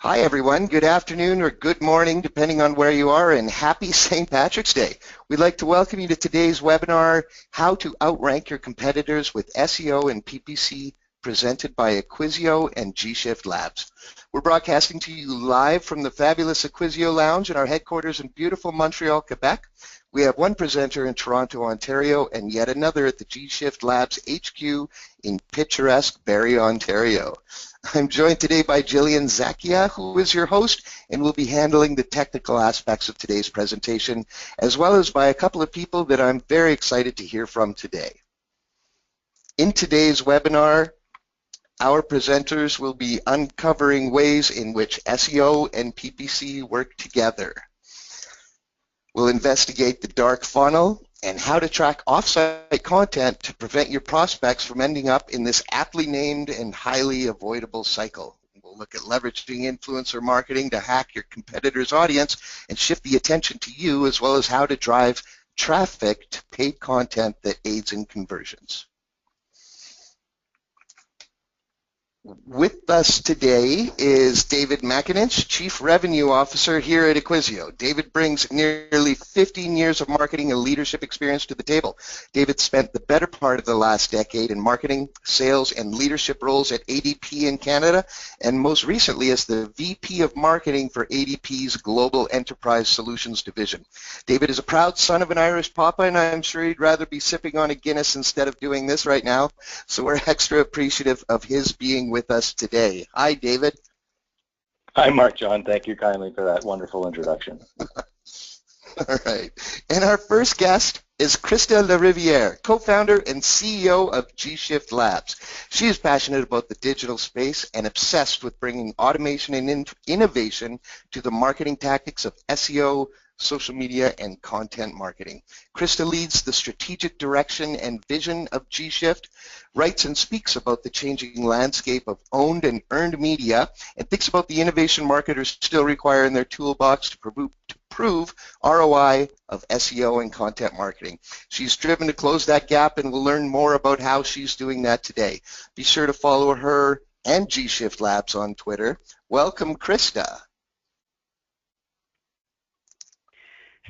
Hi everyone, good afternoon or good morning depending on where you are, and happy St. Patrick's Day. We'd like to welcome you to today's webinar, How to Outrank Your Competitors with SEO and PPC, presented by Acquisio and G-Shift Labs. We're broadcasting to you live from the fabulous Acquisio Lounge in our headquarters in beautiful Montreal, Quebec. We have one presenter in Toronto, Ontario, and yet another at the G-Shift Labs HQ in picturesque Barrie, Ontario. I'm joined today by Jillian Zakia, who is your host and will be handling the technical aspects of today's presentation, as well as by a couple of people that I'm very excited to hear from today. In today's webinar, our presenters will be uncovering ways in which SEO and PPC work together. We'll investigate the dark funnel and how to track offsite content to prevent your prospects from ending up in this aptly named and highly avoidable cycle. We'll look at leveraging influencer marketing to hack your competitor's audience and shift the attention to you, as well as how to drive traffic to paid content that aids in conversions. With us today is David McIninch, Chief Revenue Officer here at Acquisio. David brings nearly 15 years of marketing and leadership experience to the table. David spent the better part of the last decade in marketing, sales, and leadership roles at ADP in Canada, and most recently as the VP of Marketing for ADP's Global Enterprise Solutions Division. David is a proud son of an Irish papa, and I'm sure he'd rather be sipping on a Guinness instead of doing this right now, so we're extra appreciative of his being with us today. Hi, David. Hi, Mark John. Thank you kindly for that wonderful introduction. All right. And our first guest is Krista Lariviere, co-founder and CEO of G-Shift Labs. She is passionate about the digital space and obsessed with bringing automation and innovation to the marketing tactics of SEO, social media, and content marketing. Krista leads the strategic direction and vision of G-Shift, writes and speaks about the changing landscape of owned and earned media, and thinks about the innovation marketers still require in their toolbox to prove ROI of SEO and content marketing. She's driven to close that gap, and we'll learn more about how she's doing that today. Be sure to follow her and G-Shift Labs on Twitter. Welcome, Krista.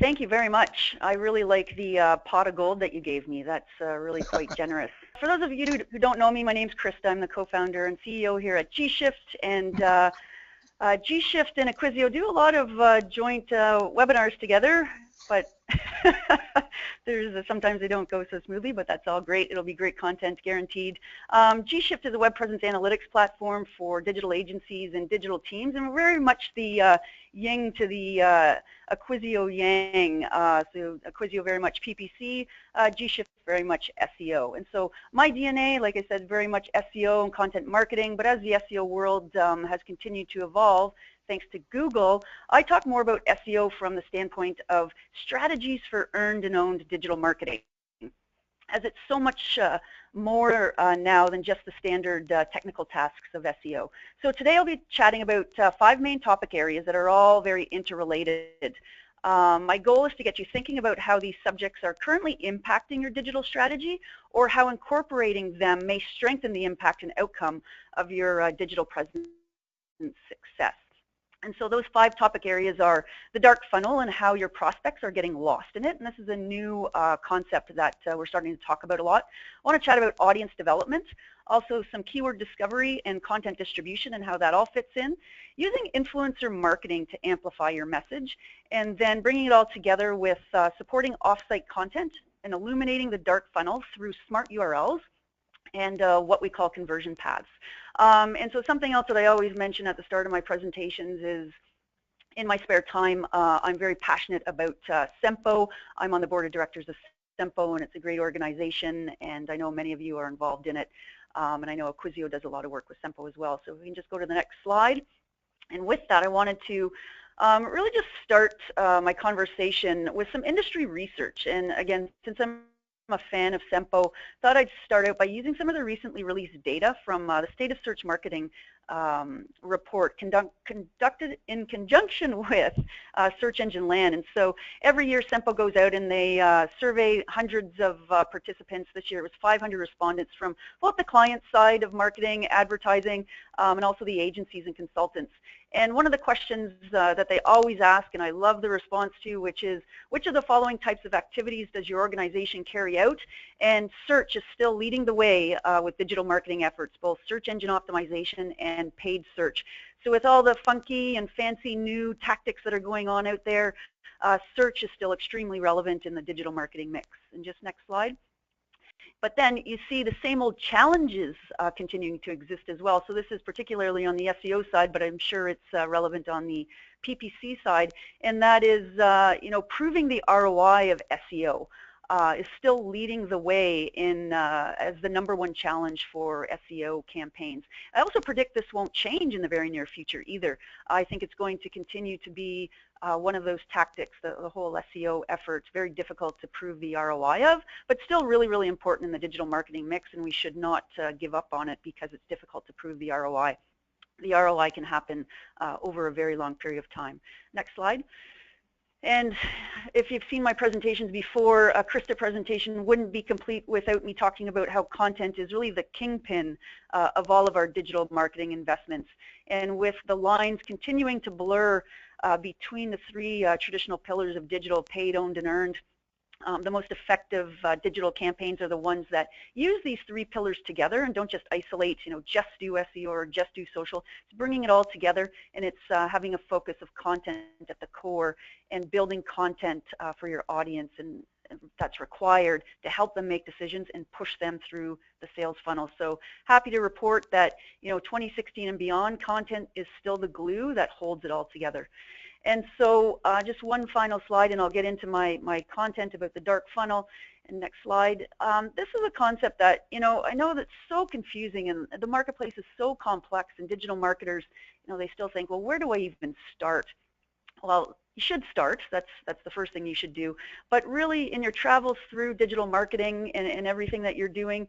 Thank you very much. I really like the pot of gold that you gave me. That's really quite generous. For those of you who don't know me, my name's Krista. I'm the co-founder and CEO here at G-Shift, and G-Shift and Acquisio do a lot of joint webinars together, but sometimes they don't go so smoothly, but that's all great. It'll be great content, guaranteed. G-Shift is a web presence analytics platform for digital agencies and digital teams, and we're very much the yin to the Acquisio yang. So Acquisio very much PPC, G-Shift very much SEO. And so my DNA, like I said, very much SEO and content marketing, but as the SEO world has continued to evolve, thanks to Google, I talk more about SEO from the standpoint of strategies for earned and owned digital marketing, as it's so much more now than just the standard technical tasks of SEO. So today I'll be chatting about 5 main topic areas that are all very interrelated. My goal is to get you thinking about how these subjects are currently impacting your digital strategy, or how incorporating them may strengthen the impact and outcome of your digital presence and success. And so those 5 topic areas are the dark funnel and how your prospects are getting lost in it. And this is a new concept that we're starting to talk about a lot. I want to chat about audience development, also some keyword discovery and content distribution and how that all fits in, using influencer marketing to amplify your message, and then bringing it all together with supporting offsite content and illuminating the dark funnel through smart URLs and what we call conversion paths. And so something else that I always mention at the start of my presentations is, in my spare time, I'm very passionate about Sempo. I'm on the board of directors of Sempo, and it's a great organization, and I know many of you are involved in it. And I know Acquisio does a lot of work with Sempo as well. So we can just go to the next slide. And with that, I wanted to really just start my conversation with some industry research. And again, since I'm a fan of Sempo, thought I'd start out by using some of the recently released data from the State of Search Marketing report conducted in conjunction with Search Engine Land. And so every year SEMPO goes out and they survey hundreds of participants. This year it was 500 respondents from both the client side of marketing, advertising, and also the agencies and consultants. And one of the questions that they always ask, and I love the response to, which is, which of the following types of activities does your organization carry out? And search is still leading the way with digital marketing efforts, both search engine optimization and paid search. So with all the funky and fancy new tactics that are going on out there, search is still extremely relevant in the digital marketing mix. And just next slide. But then you see the same old challenges continuing to exist as well. So this is particularly on the SEO side, but I'm sure it's relevant on the PPC side, and that is, proving the ROI of SEO is still leading the way in as the #1 challenge for SEO campaigns. I also predict this won't change in the very near future either. I think it's going to continue to be one of those tactics, the whole SEO effort, very difficult to prove the ROI of, but still really, really important in the digital marketing mix, and we should not give up on it because it's difficult to prove the ROI. The ROI can happen over a very long period of time. Next slide. And if you've seen my presentations before, a Krista presentation wouldn't be complete without me talking about how content is really the kingpin of all of our digital marketing investments. And with the lines continuing to blur between the three traditional pillars of digital, paid, owned, and earned, the most effective digital campaigns are the ones that use these three pillars together and don't just isolate, just do SEO or just do social. It's bringing it all together, and it's having a focus of content at the core and building content for your audience, and that's required to help them make decisions and push them through the sales funnel. So happy to report that 2016 and beyond, content is still the glue that holds it all together. And so just one final slide, and I'll get into my content about the dark funnel. And next slide. This is a concept that, I know that's so confusing, and the marketplace is so complex, and digital marketers, they still think, well, where do I even start? Well, you should start. That's the first thing you should do. But really, in your travels through digital marketing and everything that you're doing,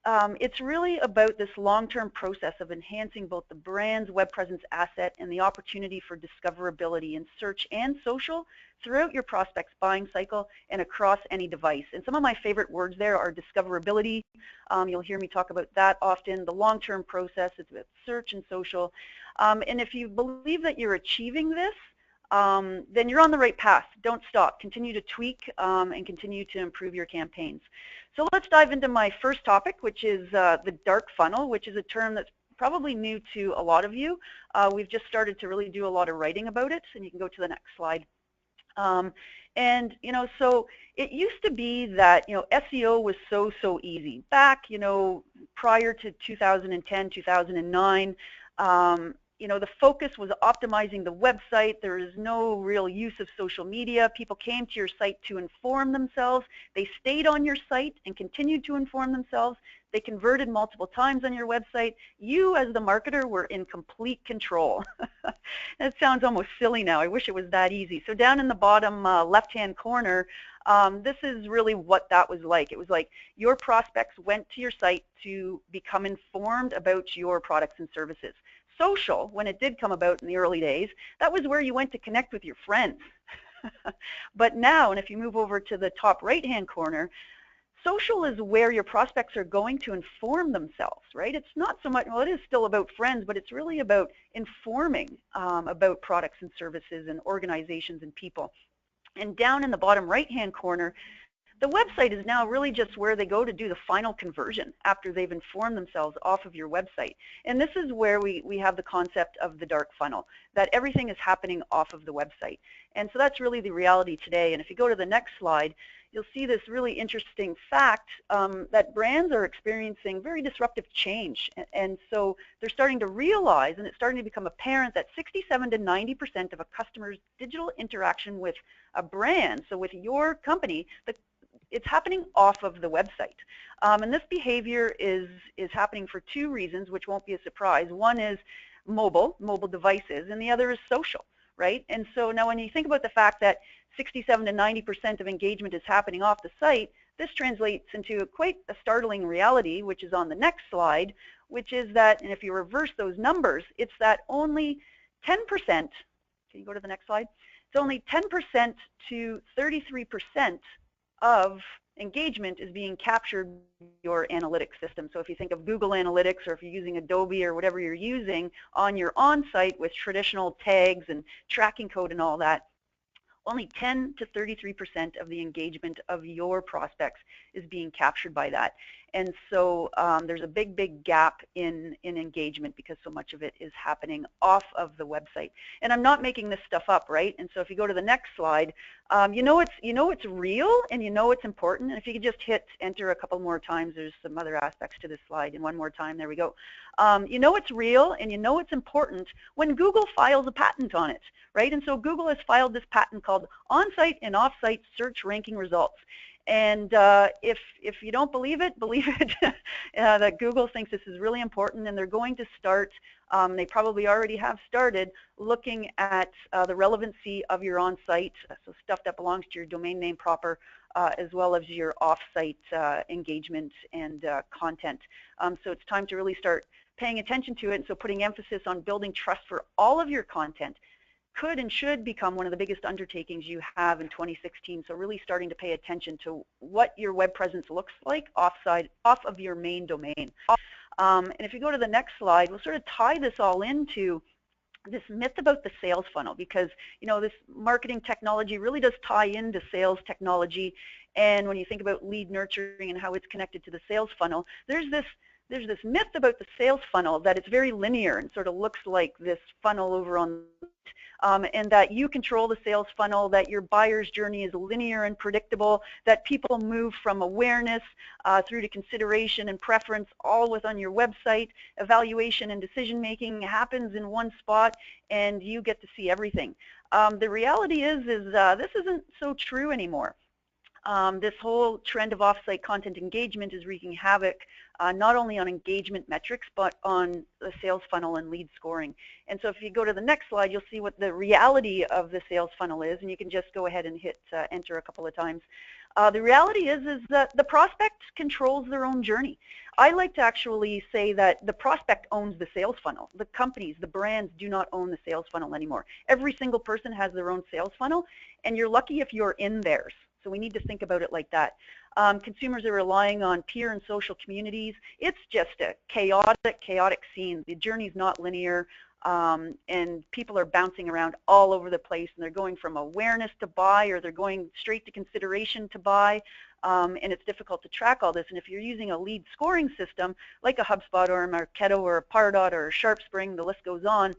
it's really about this long-term process of enhancing both the brand's web presence asset and the opportunity for discoverability in search and social throughout your prospect's buying cycle and across any device. And some of my favorite words there are discoverability. You'll hear me talk about that often. The long-term process, it's about search and social. And if you believe that you're achieving this, then you're on the right path. Don't stop. Continue to tweak and continue to improve your campaigns. So let's dive into my first topic, which is the dark funnel, which is a term that's probably new to a lot of you. We've just started to really do a lot of writing about it, and you can go to the next slide. And so it used to be that SEO was so easy. Back prior to 2010, 2009, the focus was optimizing the website. There is no real use of social media. People came to your site to inform themselves. They stayed on your site and continued to inform themselves. They converted multiple times on your website. You, as the marketer, were in complete control. That sounds almost silly now. I wish it was that easy. So down in the bottom left-hand corner, this is really what that was like. It was like your prospects went to your site to become informed about your products and services. Social, when it did come about in the early days, that was where you went to connect with your friends. But now, and if you move over to the top right-hand corner, social is where your prospects are going to inform themselves, right? It's not so much, well, it is still about friends, but it's really about informing about products and services and organizations and people. And down in the bottom right-hand corner, the website is now really just where they go to do the final conversion after they've informed themselves off of your website. And this is where we have the concept of the dark funnel, that everything is happening off of the website. And so that's really the reality today. And if you go to the next slide, you'll see this really interesting fact that brands are experiencing very disruptive change. And so they're starting to realize, and it's starting to become apparent, that 67 to 90% of a customer's digital interaction with a brand, so with your company, it's happening off of the website. And this behavior is happening for two reasons, which won't be a surprise. One is mobile devices, and the other is social, right? And so now when you think about the fact that 67 to 90% of engagement is happening off the site, this translates into quite a startling reality, which is on the next slide, which is that, and if you reverse those numbers, it's that only 10%, can you go to the next slide? It's only 10% to 33% of engagement is being captured by your analytics system. So if you think of Google Analytics, or if you're using Adobe or whatever you're using on your on-site with traditional tags and tracking code and all that, only 10 to 33% of the engagement of your prospects is being captured by that. And so there's a big, big gap in engagement because so much of it is happening off of the website. And I'm not making this stuff up, right? And so if you go to the next slide, you know it's real and you know it's important. And if you could just hit enter a couple more times, there's some other aspects to this slide. And one more time, there we go. You know it's real and you know it's important when Google files a patent on it, right? And so Google has filed this patent called on-site and off-site search ranking results. And if you don't believe it, believe it, that Google thinks this is really important, and they're going to start, they probably already have started, looking at the relevancy of your on-site, so stuff that belongs to your domain name proper, as well as your off-site engagement and content. So it's time to really start paying attention to it, and so putting emphasis on building trust for all of your content could and should become one of the biggest undertakings you have in 2016. So really starting to pay attention to what your web presence looks like off of your main domain. And if you go to the next slide, we'll sort of tie this all into this myth about the sales funnel, because this marketing technology really does tie into sales technology. And when you think about lead nurturing and how it's connected to the sales funnel, there's this myth about the sales funnel that it's very linear and sort of looks like this funnel over on and that you control the sales funnel, that your buyer's journey is linear and predictable, that people move from awareness through to consideration and preference all within your website. Evaluation and decision making happens in one spot and you get to see everything. The reality is this isn't so true anymore. This whole trend of off-site content engagement is wreaking havoc not only on engagement metrics, but on the sales funnel and lead scoring. And so if you go to the next slide, you'll see what the reality of the sales funnel is, and you can just go ahead and hit enter a couple of times. The reality is that the prospect controls their own journey. I like to actually say that the prospect owns the sales funnel. The companies, the brands do not own the sales funnel anymore. Every single person has their own sales funnel, and you're lucky if you're in theirs. So we need to think about it like that. Consumers are relying on peer and social communities. It's just a chaotic scene. The journey's not linear, and people are bouncing around all over the place, and they're going from awareness to buy, or they're going straight to consideration to buy, and it's difficult to track all this. And if you're using a lead scoring system like a HubSpot or a Marketo or a Pardot or a SharpSpring, the list goes on,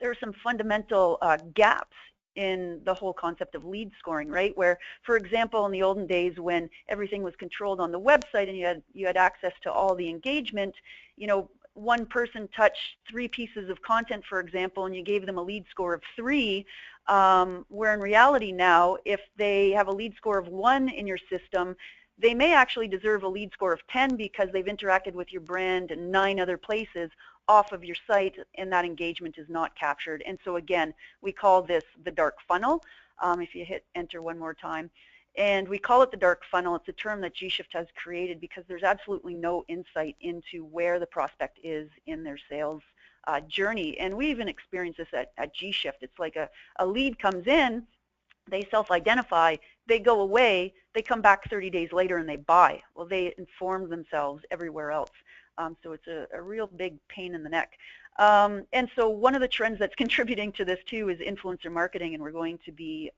there are some fundamental gaps in the whole concept of lead scoring, right? Where, for example, in the olden days when everything was controlled on the website and you had access to all the engagement, one person touched 3 pieces of content, for example, and you gave them a lead score of 3, where in reality now, if they have a lead score of 1 in your system, they may actually deserve a lead score of 10 because they've interacted with your brand in 9 other places off of your site, and that engagement is not captured. And so again, we call this the dark funnel. If you hit enter one more time. And we call it the dark funnel. It's a term that G-Shift has created because there's absolutely no insight into where the prospect is in their sales journey. And we even experience this at G-Shift. It's like a lead comes in, they self-identify, they go away, they come back 30 days later and they buy. Well, they inform themselves everywhere else. So it's a real big pain in the neck. And so one of the trends that's contributing to this too is influencer marketing, and we're going to be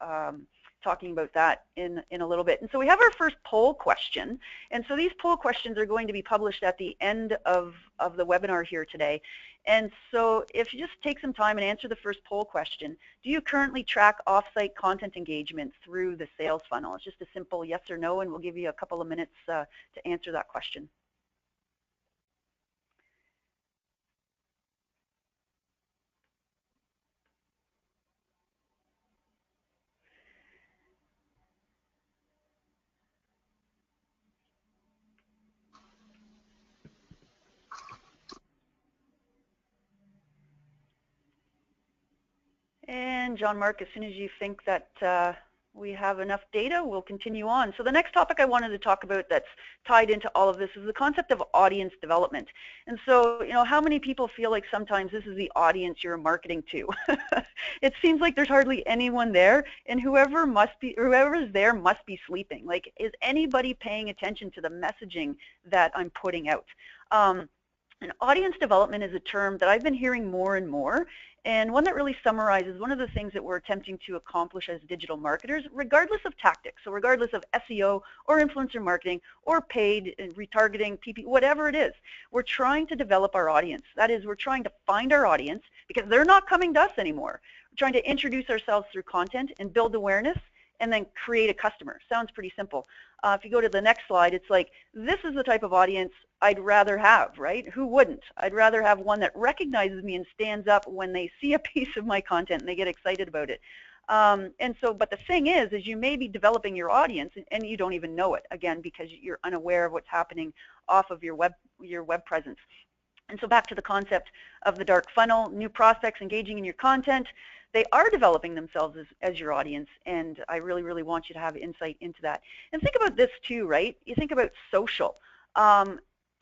talking about that in a little bit. And so we have our first poll question, and so these poll questions are going to be published at the end of the webinar here today. And so if you just take some time and answer the first poll question, do you currently track off-site content engagement through the sales funnel? It's just a simple yes or no, and we'll give you a couple of minutes to answer that question. And John Mark, as soon as you think that we have enough data, we'll continue on. So the next topic I wanted to talk about that's tied into all of this is the concept of audience development. And so, how many people feel like sometimes this is the audience you're marketing to? It seems like there's hardly anyone there, and whoever is there must be sleeping. Like, is anybody paying attention to the messaging that I'm putting out? And audience development is a term that I've been hearing more and more, and one that really summarizes one of the things that we're attempting to accomplish as digital marketers, regardless of tactics. So regardless of SEO or influencer marketing or paid retargeting, PP, whatever it is, we're trying to develop our audience. That is, we're trying to find our audience because they're not coming to us anymore. We're trying to introduce ourselves through content and build awareness and then create a customer. Sounds pretty simple. If you go to the next slide, it's like, this is the type of audience I'd rather have, right? Who wouldn't? I'd rather have one that recognizes me and stands up when they see a piece of my content and they get excited about it. But the thing is you may be developing your audience and you don't even know it, again, because you're unaware of what's happening off of your web presence. And so back to the concept of the dark funnel, new prospects engaging in your content. They are developing themselves as your audience, and I really, really want you to have insight into that. And think about this too, right? You think about social.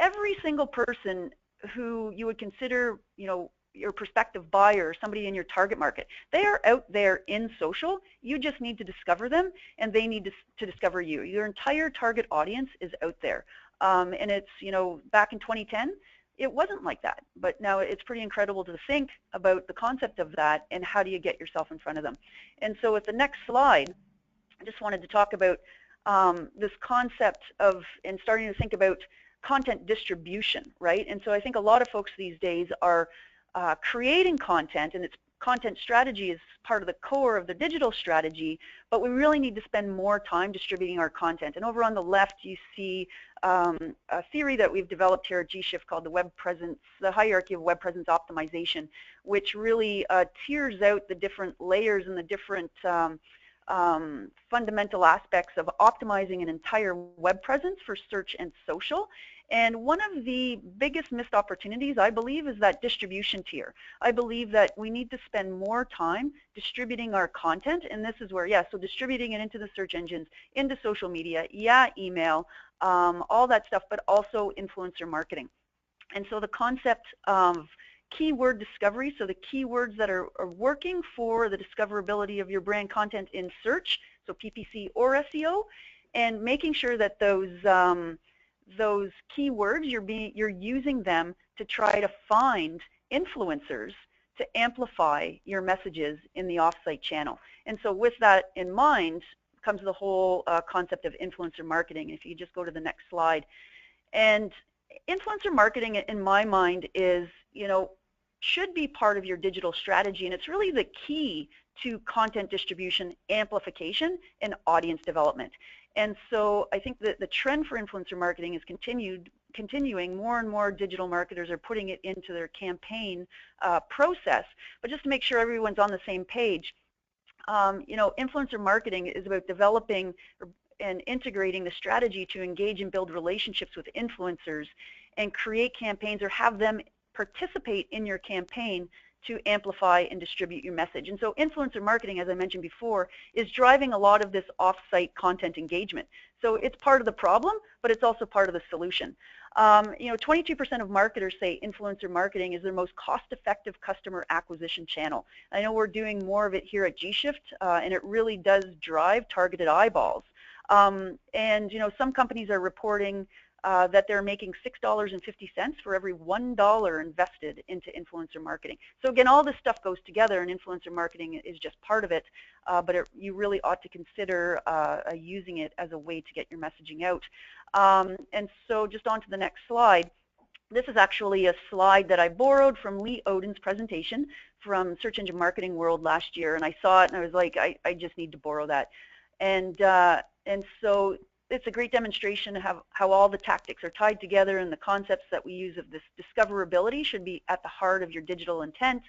Every single person who you would consider, your prospective buyer, somebody in your target market, they are out there in social. You just need to discover them, and they need to discover you. Your entire target audience is out there. And it's, back in 2010, it wasn't like that, but now it's pretty incredible to think about the concept of that and how do you get yourself in front of them. And so with the next slide, I just wanted to talk about this concept of, and starting to think about content distribution, right? And so I think a lot of folks these days are creating content, and it's content strategy is part of the core of the digital strategy, but we really need to spend more time distributing our content. And over on the left, you see a theory that we've developed here at G-Shift called the hierarchy of web presence optimization, which really tiers out the different layers and the different fundamental aspects of optimizing an entire web presence for search and social. And one of the biggest missed opportunities, I believe, is that distribution tier. I believe that we need to spend more time distributing our content, and this is where, so distributing it into the search engines, into social media, email, all that stuff, but also influencer marketing. And so the concept of keyword discovery, so the keywords that are working for the discoverability of your brand content in search, so PPC or SEO, and making sure that those keywords, you're using them to try to find influencers to amplify your messages in the offsite channel. And so with that in mind comes the whole concept of influencer marketing. If you just go to the next slide. And influencer marketing, in my mind, is, should be part of your digital strategy, and it's really the key to content distribution, amplification, and audience development. And so I think that the trend for influencer marketing is continuing. More and more digital marketers are putting it into their campaign process. But just to make sure everyone's on the same page, influencer marketing is about developing and integrating the strategy to engage and build relationships with influencers and create campaigns or have them participate in your campaign to amplify and distribute your message. And so influencer marketing, as I mentioned before, is driving a lot of this off-site content engagement. So it's part of the problem, but it's also part of the solution. 22% of marketers say influencer marketing is their most cost-effective customer acquisition channel. I know we're doing more of it here at G-Shift, and it really does drive targeted eyeballs. Some companies are reporting that they're making $6.50 for every $1 invested into influencer marketing. So again, all this stuff goes together, and influencer marketing is just part of it, but you really ought to consider using it as a way to get your messaging out. And so just on to the next slide. This is actually a slide that I borrowed from Lee Odin's presentation from Search Engine Marketing World last year, and I saw it and I was like, I just need to borrow that. And so it's a great demonstration of how all the tactics are tied together, and the concepts that we use of this discoverability should be at the heart of your digital intent.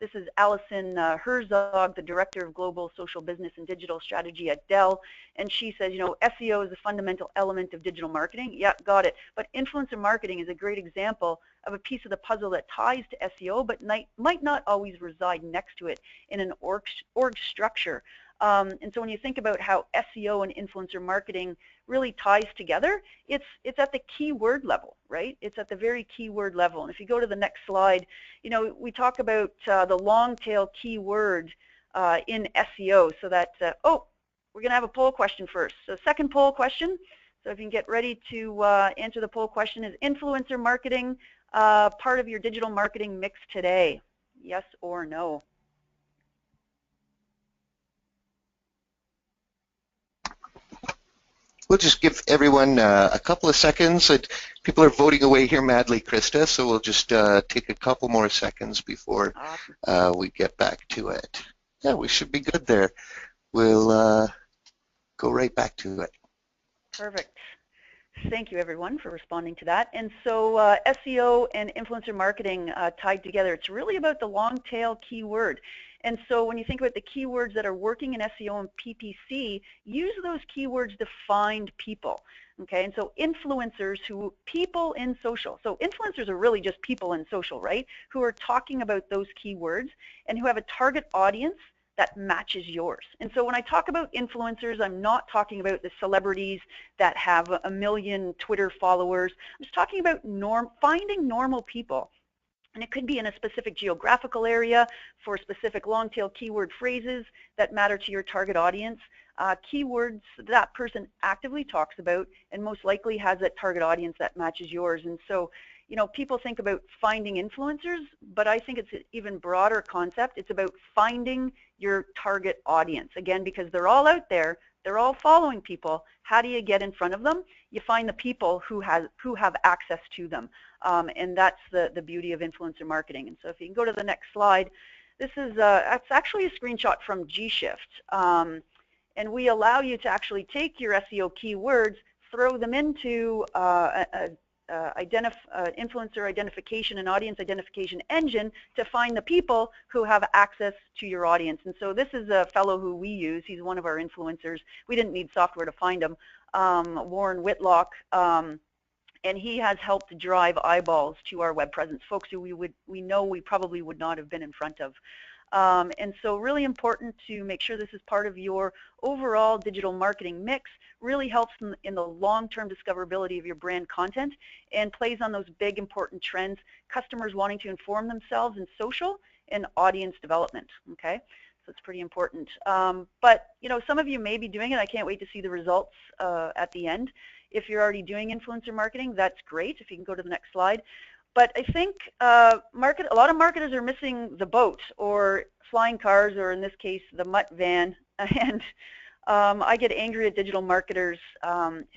This is Allison Herzog, the Director of Global Social Business and Digital Strategy at Dell, and she says, SEO is a fundamental element of digital marketing. Yeah, got it. But influencer marketing is a great example of a piece of the puzzle that ties to SEO, but might not always reside next to it in an org structure. And so when you think about how SEO and influencer marketing really ties together, it's at the keyword level, right? It's at the very keyword level. And if you go to the next slide, you know, we talk about the long tail keyword in SEO, so that, oh, we're going to have a poll question first. So second poll question, so if you can get ready to answer the poll question, is influencer marketing part of your digital marketing mix today? Yes or no? We'll just give everyone a couple of seconds. People are voting away here madly, Krista, so we'll just take a couple more seconds before we get back to it. Yeah, we should be good there. We'll go right back to it. Perfect. Thank you, everyone, for responding to that. And so SEO and influencer marketing tied together, it's really about the long tail keyword. And so when you think about the keywords that are working in SEO and PPC, use those keywords to find people. Okay, and so influencers, people in social. So influencers are really just people in social, right? Who are talking about those keywords and who have a target audience that matches yours. And so when I talk about influencers, I'm not talking about the celebrities that have 1 million Twitter followers. I'm just talking about finding normal people. And it could be in a specific geographical area for specific long tail keyword phrases that matter to your target audience. Keywords that person actively talks about and most likely has that target audience that matches yours. And so, you know, people think about finding influencers, but I think it's an even broader concept. It's about finding your target audience. Again, because they're all out there, they're all following people. How do you get in front of them? You find the people who have access to them. And that's the beauty of influencer marketing. And so if you can go to the next slide, this is it's actually a screenshot from G-Shift. And we allow you to actually take your SEO keywords, throw them into influencer identification and audience identification engine to find the people who have access to your audience. And so this is a fellow who we use. He's one of our influencers. We didn't need software to find him, Warren Whitlock. And he has helped drive eyeballs to our web presence, folks who we know we probably would not have been in front of. And so really important to make sure this is part of your overall digital marketing mix, really helps in the long-term discoverability of your brand content and plays on those big important trends, customers wanting to inform themselves in social and audience development, okay? So it's pretty important. But, you know, some of you may be doing it. I can't wait to see the results at the end. If you're already doing influencer marketing, that's great. If you can go to the next slide. But I think a lot of marketers are missing the boat or flying cars, or in this case, the mutt van. And I get angry at digital marketers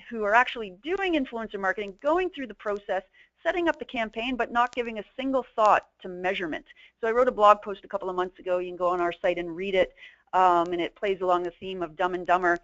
who are actually doing influencer marketing, going through the process, setting up the campaign, but not giving a single thought to measurement. So I wrote a blog post a couple of months ago. You can go on our site and read it. And it plays along the theme of Dumb and Dumber,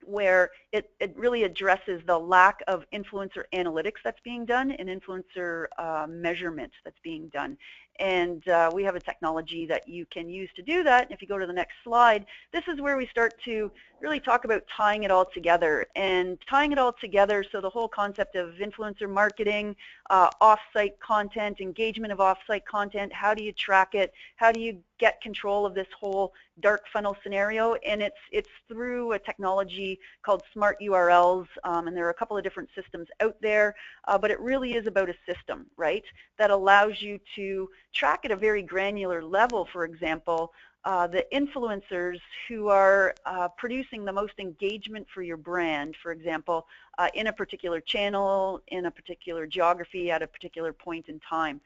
where it really addresses the lack of influencer analytics that's being done and influencer measurement that's being done. And we have a technology that you can use to do that. And if you go to the next slide, this is where we start to really talk about tying it all together. And tying it all together, so the whole concept of influencer marketing, off-site content, engagement of off-site content, how do you track it? How do you get control of this whole dark funnel scenario? And it's through a technology called Smart URLs, and there are a couple of different systems out there, but it really is about a system, right, that allows you to track at a very granular level, for example, the influencers who are producing the most engagement for your brand, for example, in a particular channel, in a particular geography, at a particular point in time.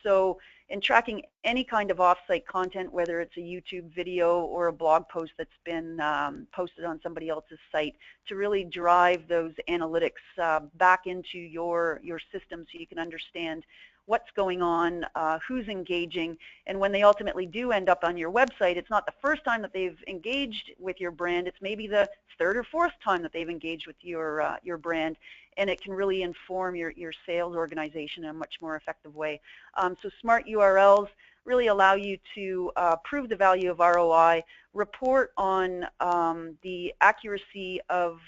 So in tracking any kind of off-site content, whether it's a YouTube video or a blog post that's been posted on somebody else's site, to really drive those analytics back into your system so you can understand what's going on, who's engaging, and when they ultimately do end up on your website, it's not the first time that they've engaged with your brand, it's maybe the third or fourth time that they've engaged with your brand, and it can really inform your sales organization in a much more effective way. So Smart URLs really allow you to prove the value of ROI, report on the accuracy of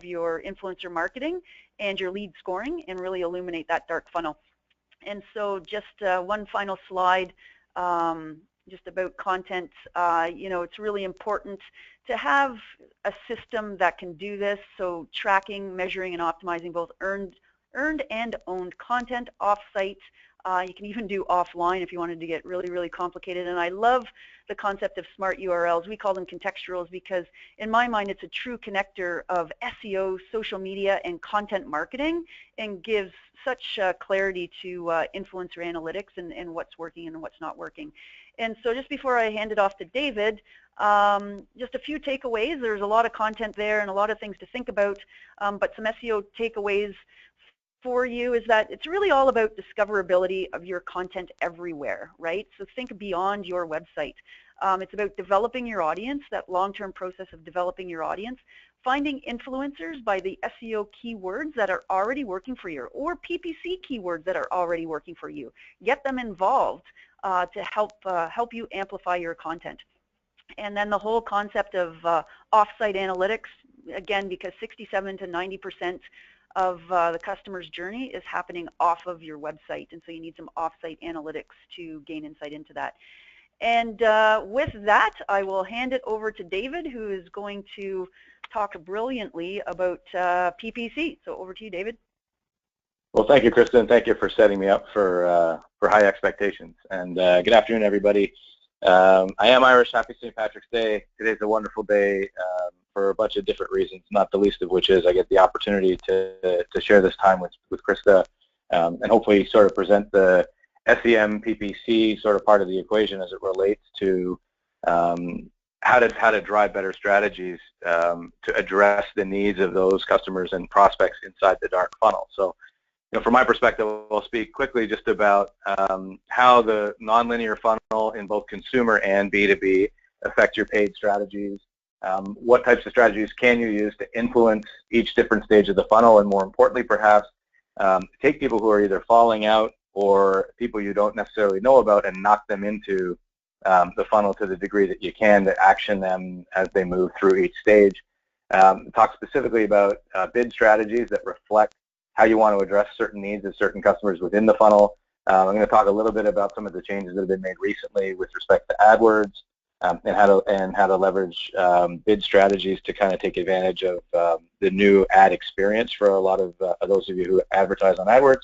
your influencer marketing and your lead scoring, and really illuminate that dark funnel. And so just one final slide, just about content. It's really important to have a system that can do this. So tracking, measuring, and optimizing both earned and owned content off-site. You can even do offline if you wanted to get really, really complicated. And I love the concept of smart URLs. We call them contextuals because in my mind it's a true connector of SEO, social media, and content marketing, and gives such clarity to influencer analytics and what's working and what's not working. And so just before I hand it off to David, just a few takeaways. There's a lot of content there and a lot of things to think about, but some SEO takeaways for you is that it's really all about discoverability of your content everywhere, right? So think beyond your website. It's about developing your audience, that long-term process of developing your audience, finding influencers by the SEO keywords that are already working for you, or PPC keywords that are already working for you. Get them involved to help you amplify your content. And then the whole concept of offsite analytics, again, because 67 to 90% of the customer's journey is happening off of your website, and so you need some offsite analytics to gain insight into that. And with that, I will hand it over to David, who is going to talk brilliantly about PPC. So over to you, David. Well, thank you, Kristen. Thank you for setting me up for high expectations. And good afternoon, everybody. I am Irish. Happy St. Patrick's Day. Today's a wonderful day for a bunch of different reasons, not the least of which is I get the opportunity to share this time with Krista and hopefully sort of present the SEM PPC sort of part of the equation as it relates to how to drive better strategies to address the needs of those customers and prospects inside the dark funnel. So, from my perspective, I'll speak quickly just about how the nonlinear funnel in both consumer and B2B affect your paid strategies. What types of strategies can you use to influence each different stage of the funnel, and more importantly, perhaps, take people who are either falling out or people you don't necessarily know about and knock them into the funnel to the degree that you can to action them as they move through each stage. Talk specifically about bid strategies that reflect how you want to address certain needs of certain customers within the funnel. I'm going to talk a little bit about some of the changes that have been made recently with respect to AdWords and how to leverage bid strategies to kind of take advantage of the new ad experience for a lot of those of you who advertise on AdWords.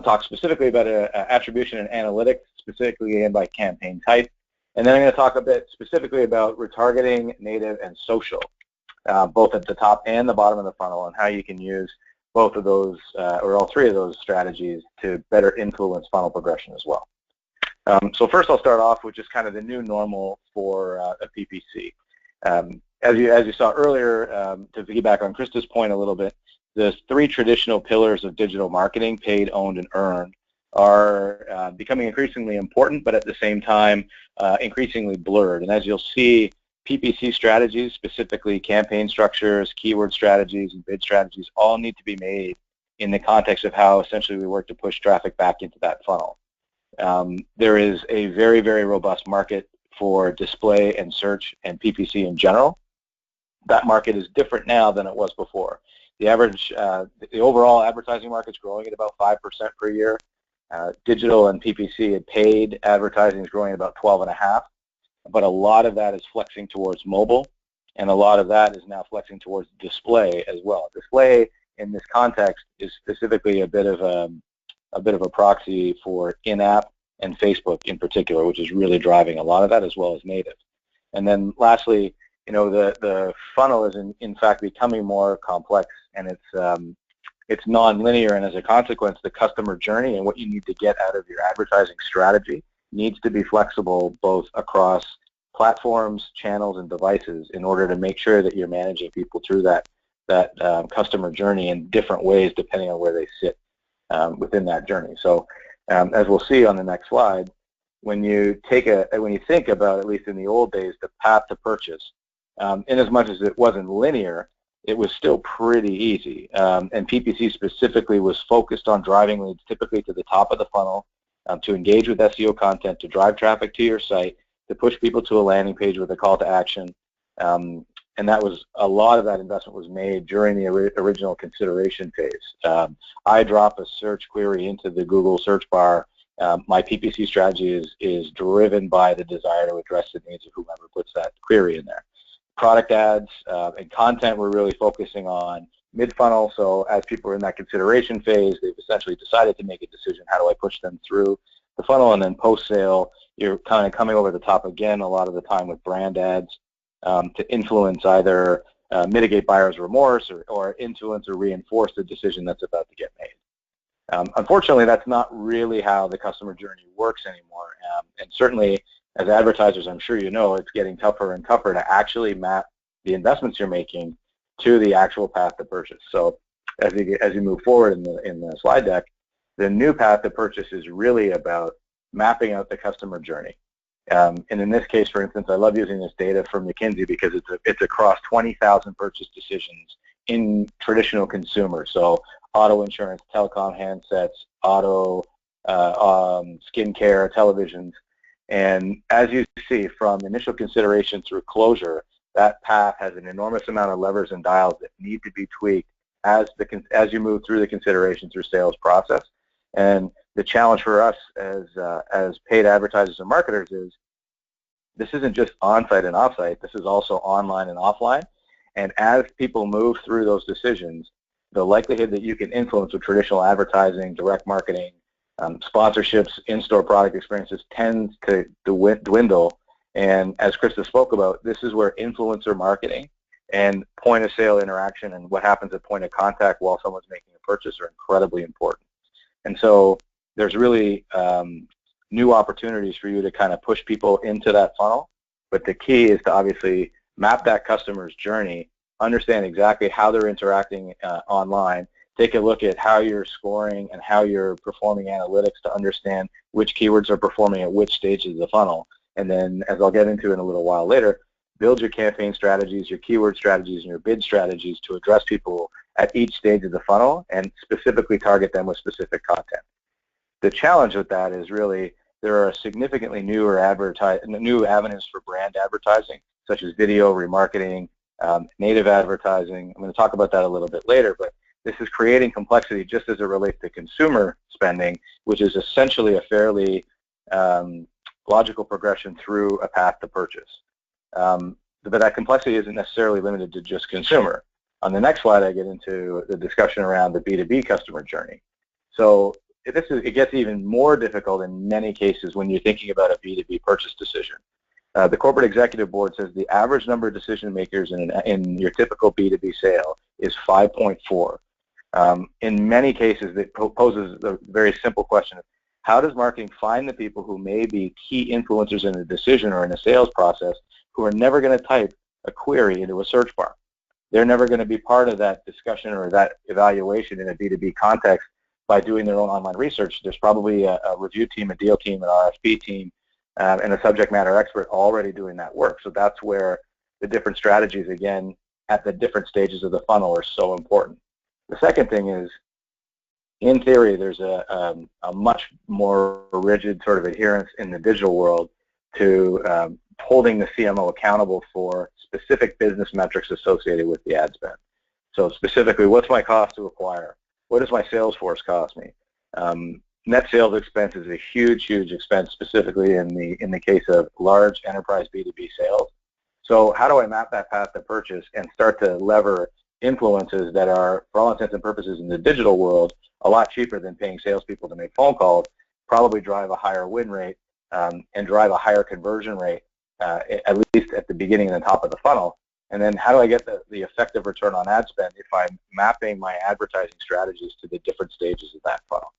Talk specifically about attribution and analytics, specifically and by campaign type. And then I'm going to talk a bit specifically about retargeting, native, and social, both at the top and the bottom of the funnel, and how you can use both of those, or all three of those strategies to better influence funnel progression as well. So first I'll start off with just kind of the new normal for a PPC. As you saw earlier, to piggyback on Krista's point a little bit, the three traditional pillars of digital marketing, paid, owned, and earned, are becoming increasingly important, but at the same time increasingly blurred. And as you'll see, PPC strategies, specifically campaign structures, keyword strategies, and bid strategies, all need to be made in the context of how essentially we work to push traffic back into that funnel. There is a very, very robust market for display and search and PPC in general. That market is different now than it was before. The average, the overall advertising market is growing at about 5% per year. Digital and PPC and paid advertising is growing at about 12.5%. But a lot of that is flexing towards mobile, and a lot of that is now flexing towards display as well. Display in this context is specifically a bit of a proxy for in-app and Facebook in particular, which is really driving a lot of that, as well as native. And then lastly, the funnel is in fact becoming more complex, and it's non-linear, and as a consequence, the customer journey and what you need to get out of your advertising strategy needs to be flexible both across platforms, channels, and devices in order to make sure that you're managing people through that customer journey in different ways depending on where they sit within that journey. So as we'll see on the next slide, when you think about, at least in the old days, the path to purchase, in as much as it wasn't linear, it was still pretty easy. And PPC specifically was focused on driving leads typically to the top of the funnel, to engage with SEO content, to drive traffic to your site, to push people to a landing page with a call to action. And that was, a lot of that investment was made during the original consideration phase. I drop a search query into the Google search bar, my PPC strategy is driven by the desire to address the needs of whomever puts that query in there. Product ads and content, we're really focusing on mid-funnel, so as people are in that consideration phase, they've essentially decided to make a decision, how do I push them through the funnel, and then post-sale, you're kind of coming over the top again a lot of the time with brand ads to influence either mitigate buyer's remorse or influence or reinforce the decision that's about to get made. Unfortunately, that's not really how the customer journey works anymore, and certainly as advertisers, I'm sure you know, it's getting tougher and tougher to actually map the investments you're making to the actual path to purchase. So as you move forward in the slide deck, the new path to purchase is really about mapping out the customer journey. And in this case, for instance, I love using this data from McKinsey because it's across 20,000 purchase decisions in traditional consumer. So auto insurance, telecom handsets, auto, skincare, televisions. And as you see, from initial consideration through closure, that path has an enormous amount of levers and dials that need to be tweaked as you move through the consideration through sales process. And the challenge for us as paid advertisers and marketers is this isn't just on-site and off-site, this is also online and offline. And as people move through those decisions, the likelihood that you can influence with traditional advertising, direct marketing, sponsorships, in-store product experiences tends to dwindle. And as Krista spoke about, this is where influencer marketing and point-of-sale interaction and what happens at point of contact while someone's making a purchase are incredibly important. And so there's really new opportunities for you to kind of push people into that funnel. But the key is to obviously map that customer's journey, understand exactly how they're interacting online, take a look at how you're scoring and how you're performing analytics to understand which keywords are performing at which stages of the funnel. And then, as I'll get into in a little while later, build your campaign strategies, your keyword strategies, and your bid strategies to address people at each stage of the funnel and specifically target them with specific content. The challenge with that is really there are significantly new avenues for brand advertising, such as video, remarketing, native advertising. I'm going to talk about that a little bit later, but this is creating complexity just as it relates to consumer spending, which is essentially a fairly logical progression through a path to purchase. But that complexity isn't necessarily limited to just consumer. On the next slide, I get into the discussion around the B2B customer journey. So it gets even more difficult in many cases when you're thinking about a B2B purchase decision. The corporate executive board says the average number of decision makers in your typical B2B sale is 5.4. In many cases, it poses a very simple question of how does marketing find the people who may be key influencers in a decision or in a sales process who are never going to type a query into a search bar? They're never going to be part of that discussion or that evaluation in a B2B context by doing their own online research. There's probably a review team, a deal team, an RFP team, and a subject matter expert already doing that work. So that's where the different strategies, again, at the different stages of the funnel are so important. The second thing is, in theory, there's a much more rigid sort of adherence in the digital world to holding the CMO accountable for specific business metrics associated with the ad spend. So specifically, what's my cost to acquire? What does my sales force cost me? Net sales expense is a huge, huge expense, specifically in the case of large enterprise B2B sales. So how do I map that path to purchase and start to lever influences that are, for all intents and purposes in the digital world, a lot cheaper than paying salespeople to make phone calls, probably drive a higher win rate and drive a higher conversion rate, at least at the beginning and the top of the funnel. And then how do I get the effective return on ad spend if I'm mapping my advertising strategies to the different stages of that funnel?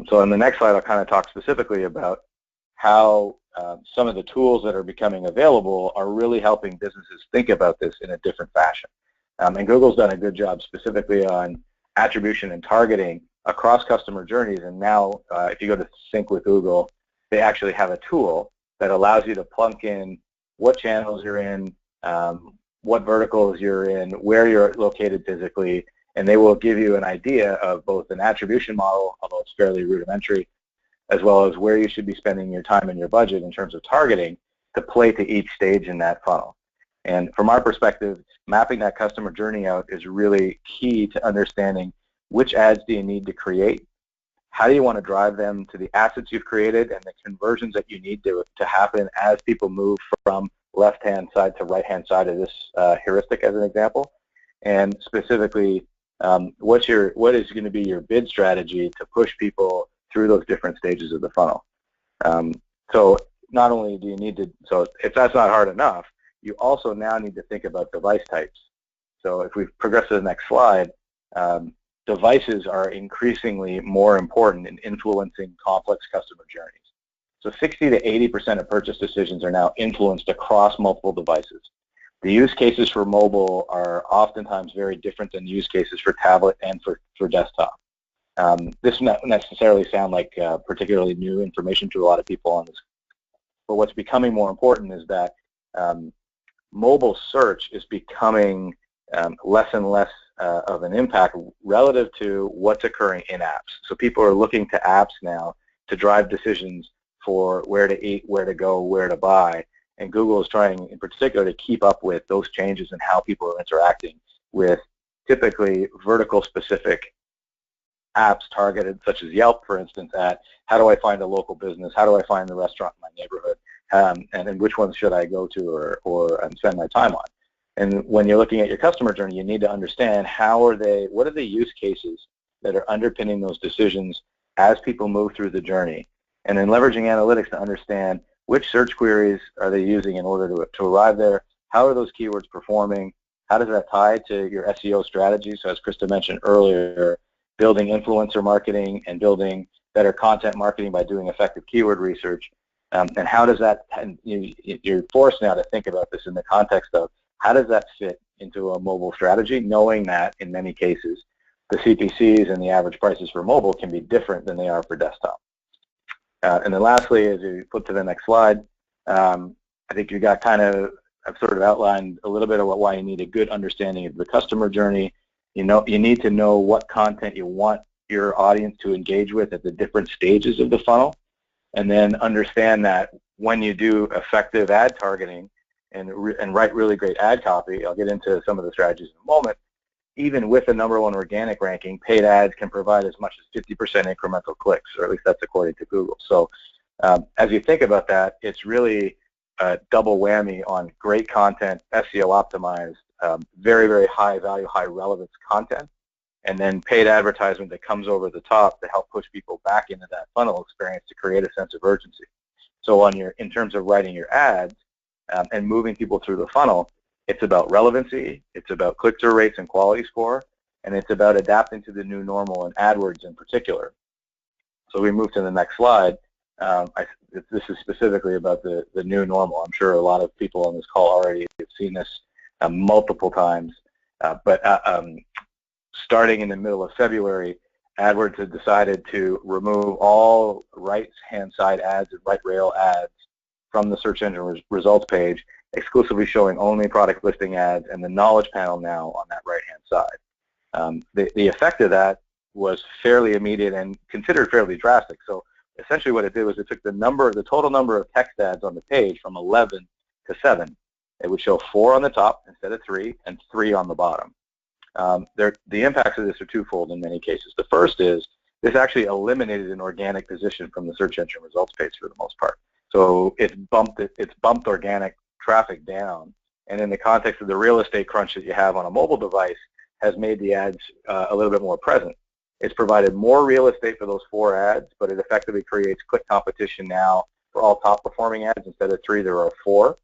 So in the next slide, I'll kind of talk specifically about how some of the tools that are becoming available are really helping businesses think about this in a different fashion. And Google's done a good job specifically on attribution and targeting across customer journeys. And now, if you go to Sync with Google, they actually have a tool that allows you to plunk in what channels you're in, what verticals you're in, where you're located physically, and they will give you an idea of both an attribution model, although it's fairly rudimentary, as well as where you should be spending your time and your budget in terms of targeting to play to each stage in that funnel. And from our perspective, mapping that customer journey out is really key to understanding which ads do you need to create, how do you want to drive them to the assets you've created and the conversions that you need to happen as people move from left-hand side to right-hand side of this heuristic as an example. And specifically, what is going to be your bid strategy to push people through those different stages of the funnel. So not only do you need to, so if that's not hard enough, you also now need to think about device types. So if we progress to the next slide, devices are increasingly more important in influencing complex customer journeys. So 60 to 80% of purchase decisions are now influenced across multiple devices. The use cases for mobile are oftentimes very different than use cases for tablet and for desktop. This may not necessarily sound like particularly new information to a lot of people on this, but what's becoming more important is that mobile search is becoming less and less of an impact relative to what's occurring in apps. So people are looking to apps now to drive decisions for where to eat, where to go, where to buy, and Google is trying in particular to keep up with those changes in how people are interacting with typically vertical specific apps targeted, such as Yelp, for instance, at how do I find a local business, how do I find the restaurant in my neighborhood, and then which ones should I go to or spend my time on. And when you're looking at your customer journey, you need to understand what are the use cases that are underpinning those decisions as people move through the journey. And then leveraging analytics to understand which search queries are they using in order to arrive there, how are those keywords performing, how does that tie to your SEO strategy. So as Krista mentioned earlier, building influencer marketing and building better content marketing by doing effective keyword research. And how does that, you're forced now to think about this in the context of how does that fit into a mobile strategy, knowing that in many cases the CPCs and the average prices for mobile can be different than they are for desktop. And then lastly, as you flip to the next slide, I think you got I've sort of outlined a little bit of why you need a good understanding of the customer journey. You need to know what content you want your audience to engage with at the different stages of the funnel, and then understand that when you do effective ad targeting and write really great ad copy, I'll get into some of the strategies in a moment, even with a #1 organic ranking, paid ads can provide as much as 50% incremental clicks, or at least that's according to Google. So as you think about that, it's really a double whammy on great content, SEO optimized, very, very high value, high relevance content, and then paid advertisement that comes over the top to help push people back into that funnel experience to create a sense of urgency. So in terms of writing your ads and moving people through the funnel, it's about relevancy, it's about click-through rates and quality score, and it's about adapting to the new normal and AdWords in particular. So we move to the next slide. This is specifically about the new normal. I'm sure a lot of people on this call already have seen this multiple times, but starting in the middle of February, AdWords had decided to remove all right-hand side ads and right rail ads from the search engine results page, exclusively showing only product listing ads and the knowledge panel now on that right-hand side. The effect of that was fairly immediate and considered fairly drastic. So essentially what it did was it took the total number of text ads on the page from 11 to 7. It would show 4 on the top instead of 3 and 3 on the bottom. The impacts of this are twofold in many cases. The first is this actually eliminated an organic position from the search engine results page for the most part. So it's bumped organic traffic down, and in the context of the real estate crunch that you have on a mobile device, has made the ads a little bit more present. It's provided more real estate for those 4 ads, but it effectively creates click competition now for all top performing ads. Instead of 3, there are 4.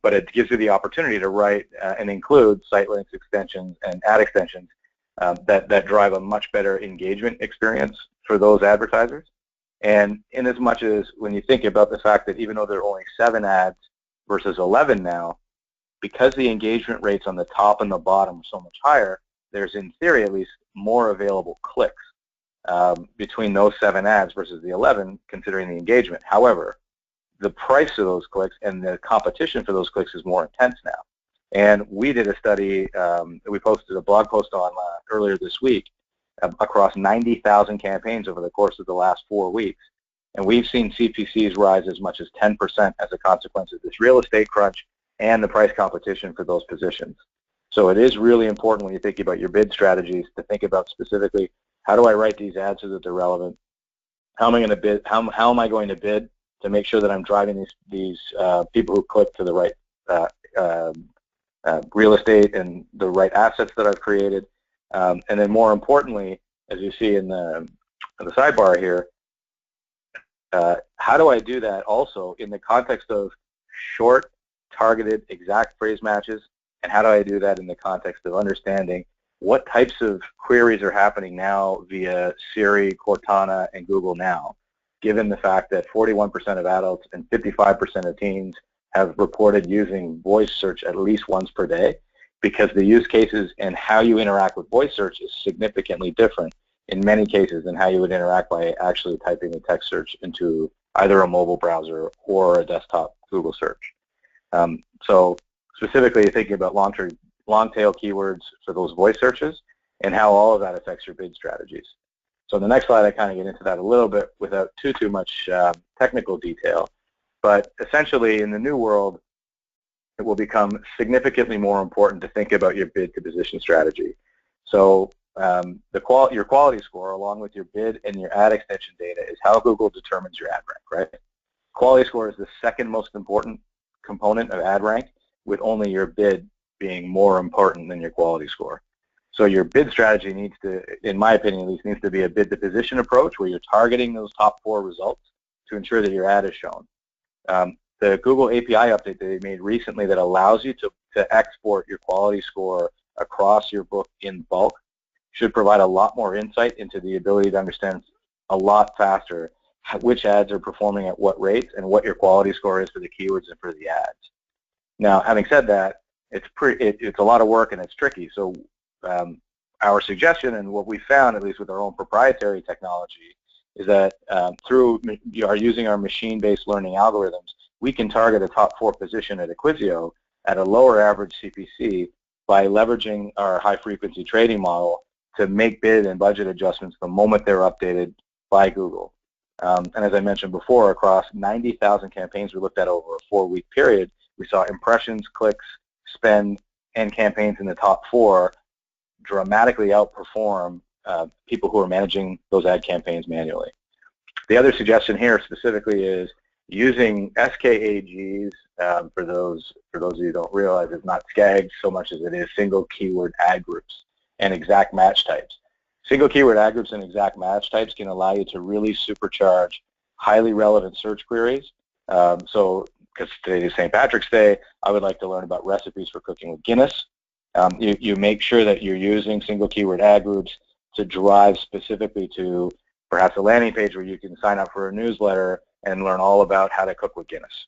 But it gives you the opportunity to write and include site links, extensions, and ad extensions that drive a much better engagement experience for those advertisers. And in as much as when you think about the fact that even though there are only 7 ads versus 11 now, because the engagement rates on the top and the bottom are so much higher, there's in theory at least more available clicks between those 7 ads versus the 11, considering the engagement. However, the price of those clicks and the competition for those clicks is more intense now. And we did a study that we posted a blog post on earlier this week across 90,000 campaigns over the course of the last 4 weeks. And we've seen CPCs rise as much as 10% as a consequence of this real estate crunch and the price competition for those positions. So it is really important when you're thinking about your bid strategies to think about specifically How do I write these ads so that they're relevant? How am I going to bid? How am I going to bid to make sure that I'm driving these people who click to the right real estate and the right assets that I've created? And then more importantly, as you see in the sidebar here, how do I do that also in the context of short, targeted, exact phrase matches? And how do I do that in the context of understanding what types of queries are happening now via Siri, Cortana, and Google Now, given the fact that 41% of adults and 55% of teens have reported using voice search at least once per day, because the use cases and how you interact with voice search is significantly different in many cases than how you would interact by actually typing a text search into either a mobile browser or a desktop Google search. So specifically thinking about long-tail keywords for those voice searches and how all of that affects your bid strategies. So in the next slide, I kind of get into that a little bit without too much technical detail. But essentially, in the new world, it will become significantly more important to think about your bid to position strategy. So your quality score, along with your bid and your ad extension data, is how Google determines your ad rank, right? Quality score is the second most important component of ad rank, with only your bid being more important than your quality score. So your bid strategy needs to, in my opinion at least, needs to be a bid to position approach where you're targeting those top 4 results to ensure that your ad is shown. The Google API update that they made recently that allows you to export your quality score across your book in bulk should provide a lot more insight into the ability to understand a lot faster which ads are performing at what rates and what your quality score is for the keywords and for the ads. Now, having said that, it's a lot of work and it's tricky. So our suggestion and what we found, at least with our own proprietary technology, is that through using our machine-based learning algorithms, we can target a top 4 position at Acquisio at a lower average CPC by leveraging our high-frequency trading model to make bid and budget adjustments the moment they're updated by Google. And as I mentioned before, across 90,000 campaigns we looked at over a 4-week period, we saw impressions, clicks, spend, and campaigns in the top 4 dramatically outperform people who are managing those ad campaigns manually. The other suggestion here specifically is using SKAGs, for those of you who don't realize, it's not SKAGs so much as it is single keyword ad groups and exact match types. Single keyword ad groups and exact match types can allow you to really supercharge highly relevant search queries. So, because today is St. Patrick's Day, I would like to learn about recipes for cooking with Guinness. You make sure that you're using single keyword ad groups to drive specifically to perhaps a landing page where you can sign up for a newsletter and learn all about how to cook with Guinness.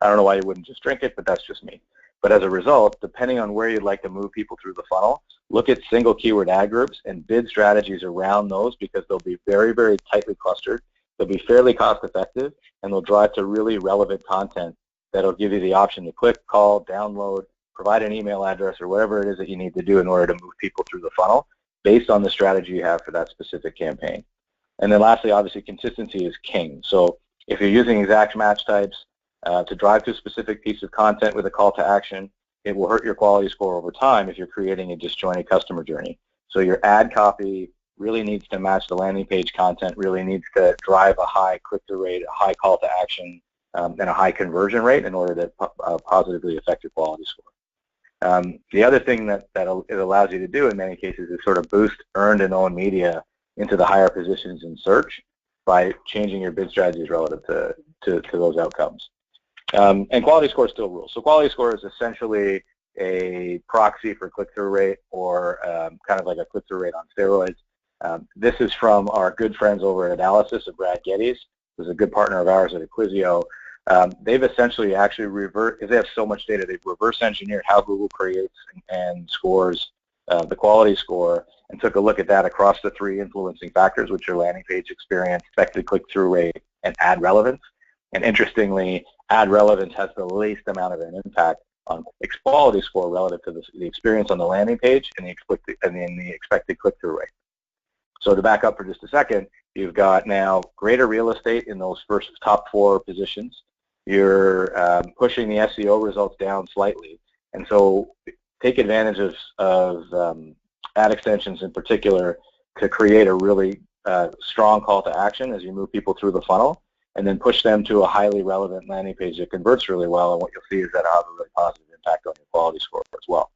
I don't know why you wouldn't just drink it, but that's just me. But as a result, depending on where you'd like to move people through the funnel, look at single keyword ad groups and bid strategies around those, because they'll be very, very tightly clustered. They'll be fairly cost effective, and they'll drive to really relevant content that'll give you the option to click, call, download, provide an email address, or whatever it is that you need to do in order to move people through the funnel based on the strategy you have for that specific campaign. And then lastly, obviously, consistency is king. So if you're using exact match types to drive to a specific piece of content with a call to action, it will hurt your quality score over time if you're creating a disjointed customer journey. So your ad copy really needs to match the landing page content, really needs to drive a high click-through rate, a high call to action, and a high conversion rate in order to positively affect your quality score. The other thing that it allows you to do in many cases is sort of boost earned and owned media into the higher positions in search by changing your bid strategies relative to those outcomes. And quality score still rules. So quality score is essentially a proxy for click-through rate, or kind of like a click-through rate on steroids. This is from our good friends over at Analysis of Brad Geddes, who's a good partner of ours at Acquisio. They've essentially actually because they have so much data, they've reverse engineered how Google creates and scores the quality score, and took a look at that across the 3 influencing factors, which are landing page experience, expected click-through rate, and ad relevance. And interestingly, ad relevance has the least amount of an impact on quality score relative to the experience on the landing page and the expected click-through rate. So to back up for just a second, you've got now greater real estate in those first top 4 positions. You're pushing the SEO results down slightly, and so take advantage of ad extensions in particular to create a really strong call to action as you move people through the funnel, and then push them to a highly relevant landing page that converts really well, and what you'll see is that it'll have a really positive impact on your quality score as well.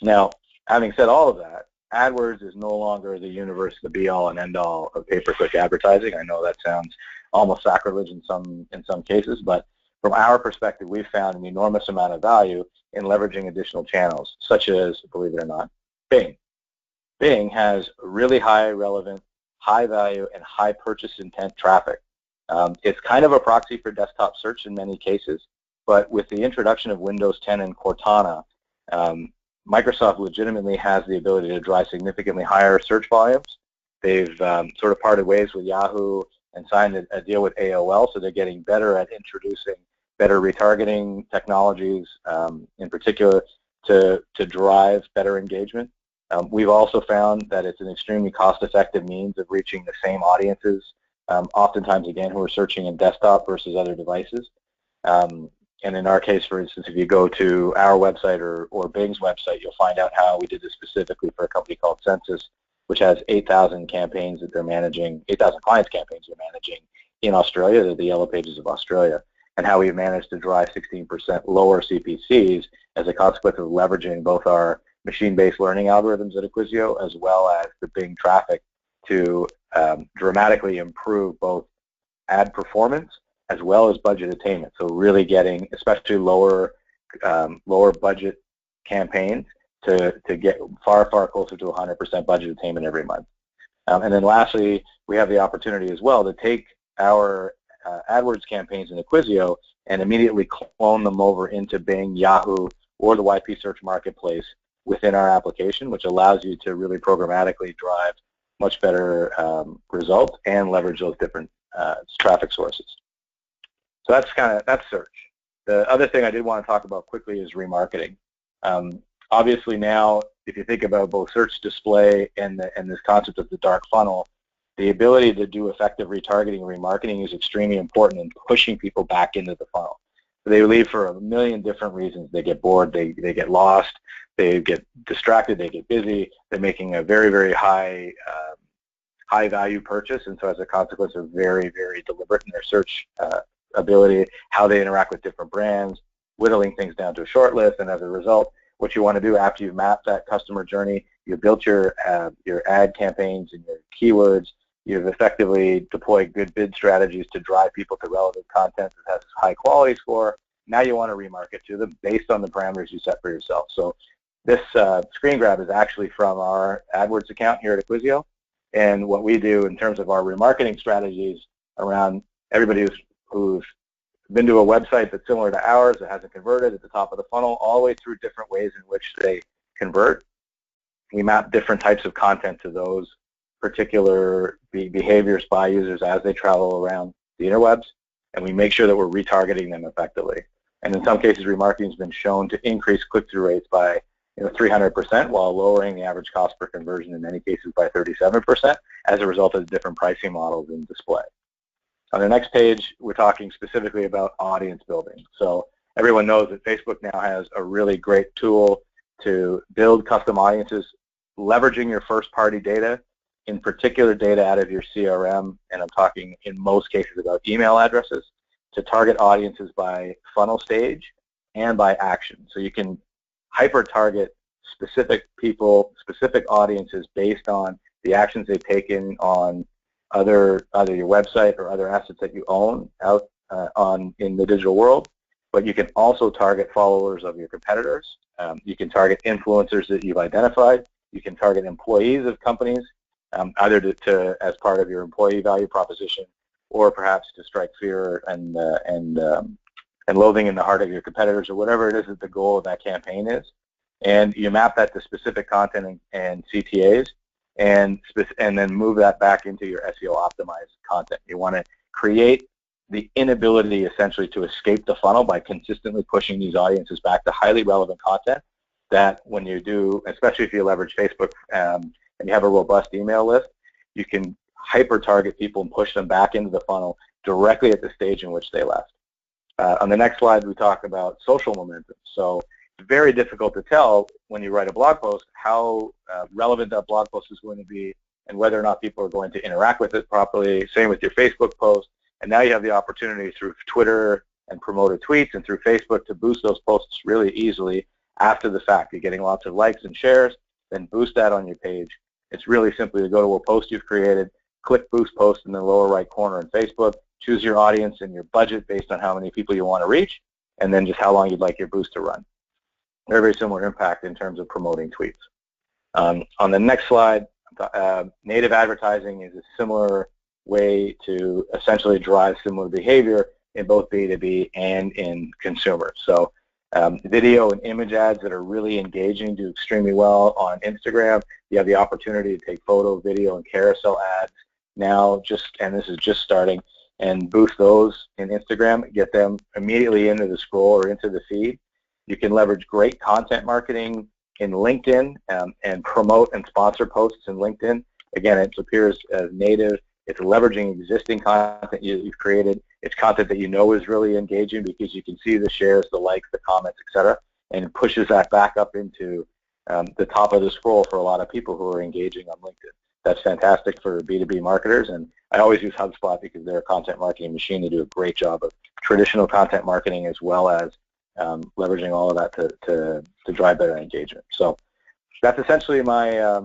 Now, having said all of that, AdWords is no longer the universe, the be-all and end-all of pay-per-click advertising. I know that sounds almost sacrilege in some cases, but from our perspective, we've found an enormous amount of value in leveraging additional channels, such as, believe it or not, Bing. Bing has really high relevant, high value, and high purchase intent traffic. It's kind of a proxy for desktop search in many cases, but with the introduction of Windows 10 and Cortana, Microsoft legitimately has the ability to drive significantly higher search volumes. They've sort of parted ways with Yahoo and signed a deal with AOL, so they're getting better at introducing better retargeting technologies, in particular to drive better engagement. We've also found that it's an extremely cost-effective means of reaching the same audiences, oftentimes, again, who are searching in desktop versus other devices. And in our case, for instance, if you go to our website or Bing's website, you'll find out how we did this specifically for a company called Census, which has 8,000 campaigns that they're managing, 8,000 clients campaigns they're managing in Australia. They're the Yellow Pages of Australia, and how we've managed to drive 16% lower CPCs as a consequence of leveraging both our machine-based learning algorithms at Acquisio as well as the Bing traffic to dramatically improve both ad performance as well as budget attainment. So really getting, especially lower budget campaigns to get far closer to 100% budget attainment every month. And then lastly, we have the opportunity as well to take our AdWords campaigns in Acquisio and immediately clone them over into Bing, Yahoo, or the YP Search Marketplace within our application, which allows you to really programmatically drive much better results and leverage those different traffic sources. So that's search. The other thing I did want to talk about quickly is remarketing. Obviously now, if you think about both search display and this concept of the dark funnel, the ability to do effective retargeting and remarketing is extremely important in pushing people back into the funnel. So they leave for a million different reasons. They get bored, they get lost, they get distracted, they get busy, they're making a very high value purchase, and so as a consequence are very deliberate in their search ability, how they interact with different brands, whittling things down to a short list, and as a result, what you want to do after you've mapped that customer journey, you've built your ad campaigns and your keywords, you've effectively deployed good bid strategies to drive people to relevant content that has a high quality score. Now you want to remarket to them based on the parameters you set for yourself. So this screen grab is actually from our AdWords account here at Acquisio, and what we do in terms of our remarketing strategies around everybody who's been to a website that's similar to ours that hasn't converted at the top of the funnel, all the way through different ways in which they convert. We map different types of content to those particular behaviors by users as they travel around the interwebs, and we make sure that we're retargeting them effectively. And in some cases, remarketing has been shown to increase click-through rates by 300% while lowering the average cost per conversion in many cases by 37% as a result of the different pricing models in display. On the next page, we're talking specifically about audience building. So everyone knows that Facebook now has a really great tool to build custom audiences, leveraging your first-party data, in particular data out of your CRM, and I'm talking in most cases about email addresses, to target audiences by funnel stage and by action. So you can hyper-target specific people, specific audiences based on the actions they've taken on either your website or other assets that you own out in the digital world. But you can also target followers of your competitors. You can target influencers that you've identified. You can target employees of companies, either as part of your employee value proposition, or perhaps to strike fear and loathing in the heart of your competitors, or whatever it is that the goal of that campaign is. And you map that to specific content and CTAs, and then move that back into your SEO optimized content. You want to create the inability essentially to escape the funnel by consistently pushing these audiences back to highly relevant content that when you do, especially if you leverage Facebook and you have a robust email list, you can hyper-target people and push them back into the funnel directly at the stage in which they left. On the next slide, we talk about social momentum. So very difficult to tell when you write a blog post how relevant that blog post is going to be and whether or not people are going to interact with it properly. Same with your Facebook post. And now you have the opportunity through Twitter and promoted tweets and through Facebook to boost those posts really easily after the fact. You're getting lots of likes and shares, then boost that on your page. It's really simply to go to a post you've created, click Boost Post in the lower right corner in Facebook, choose your audience and your budget based on how many people you want to reach, and then just how long you'd like your boost to run. Very, very similar impact in terms of promoting tweets. On the next slide, native advertising is a similar way to essentially drive similar behavior in both B2B and in consumer. So video and image ads that are really engaging do extremely well on Instagram. You have the opportunity to take photo, video, and carousel ads now, and this is just starting, and boost those in Instagram, get them immediately into the scroll or into the feed. You can leverage great content marketing in LinkedIn and promote and sponsor posts in LinkedIn. Again, it appears as native. It's leveraging existing content you've created. It's content that you know is really engaging because you can see the shares, the likes, the comments, etc., and it pushes that back up into the top of the scroll for a lot of people who are engaging on LinkedIn. That's fantastic for B2B marketers, and I always use HubSpot because they're a content marketing machine. They do a great job of traditional content marketing as well as leveraging all of that to drive better engagement. So that's essentially my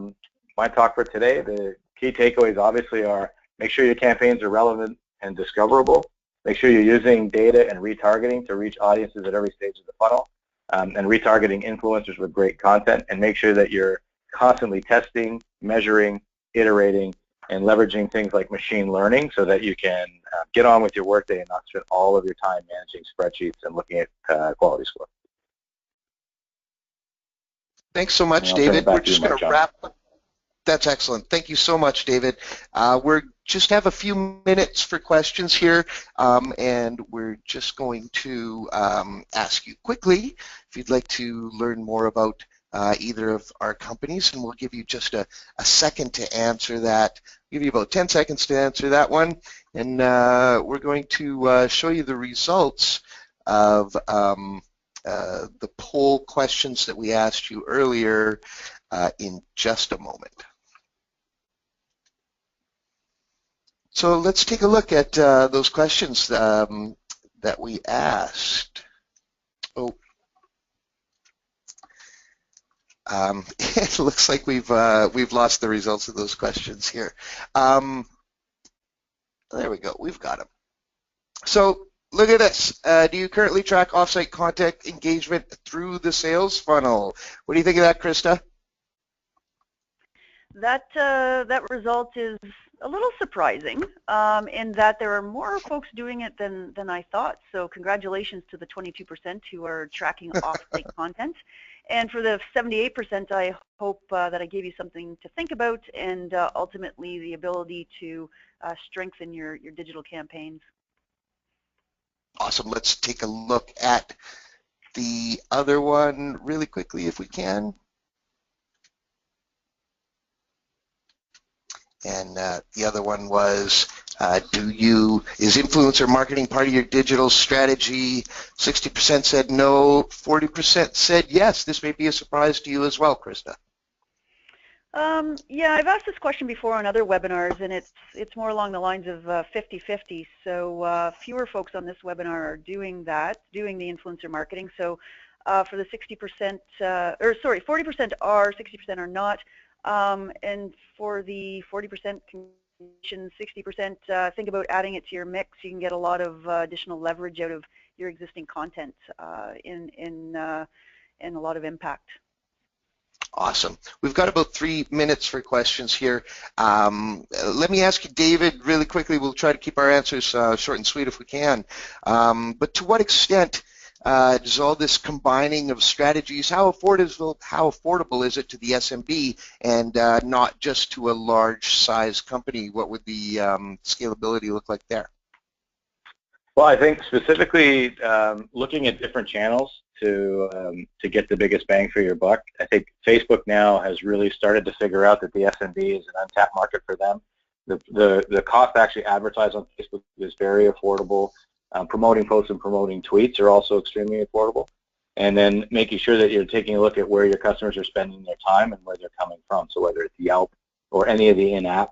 my talk for today. The key takeaways obviously are: make sure your campaigns are relevant and discoverable. Make sure you're using data and retargeting to reach audiences at every stage of the funnel, and retargeting influencers with great content. And make sure that you're constantly testing, measuring, iterating, and leveraging things like machine learning so that you can get on with your workday and not spend all of your time managing spreadsheets and looking at quality score. Thanks so much, David. We're just going to wrap up. That's excellent. Thank you so much, David. We're just have a few minutes for questions here, and we're just going to ask you quickly if you'd like to learn more about either of our companies, and we'll give you just a second to answer that. Give you about 10 seconds to answer that one, and we're going to show you the results of the poll questions that we asked you earlier in just a moment. So let's take a look at those questions that we asked. Oh. It looks like we've lost the results of those questions here. There we go. We've got them. So look at this. Do you currently track offsite contact engagement through the sales funnel? What do you think of that, Krista? That result is a little surprising in that there are more folks doing it than I thought. So congratulations to the 22% who are tracking offsite content. And for the 78%, I hope that I gave you something to think about and ultimately the ability to strengthen your digital campaigns. Awesome. Let's take a look at the other one really quickly if we can. And the other one was, is influencer marketing part of your digital strategy? 60% said no, 40% said yes. This may be a surprise to you as well, Krista. Yeah, I've asked this question before on other webinars, and it's more along the lines of 50-50. So fewer folks on this webinar are doing that, doing the influencer marketing. So for the 60%, 40% are, 60% are not. And for the 40% commission, 60%, think about adding it to your mix. You can get a lot of additional leverage out of your existing content and a lot of impact. Awesome. We've got about 3 minutes for questions here. Let me ask you, David, really quickly. We'll try to keep our answers short and sweet if we can. But to what extent does all this combining of strategies, how affordable is it to the SMB and not just to a large size company? What would the scalability look like there? Well, I think specifically looking at different channels to get the biggest bang for your buck. I think Facebook now has really started to figure out that the SMB is an untapped market for them. The cost to actually advertise on Facebook is very affordable. Promoting posts and promoting tweets are also extremely affordable. and then making sure that you're taking a look at where your customers are spending their time and where they're coming from. So whether it's Yelp or any of the in-app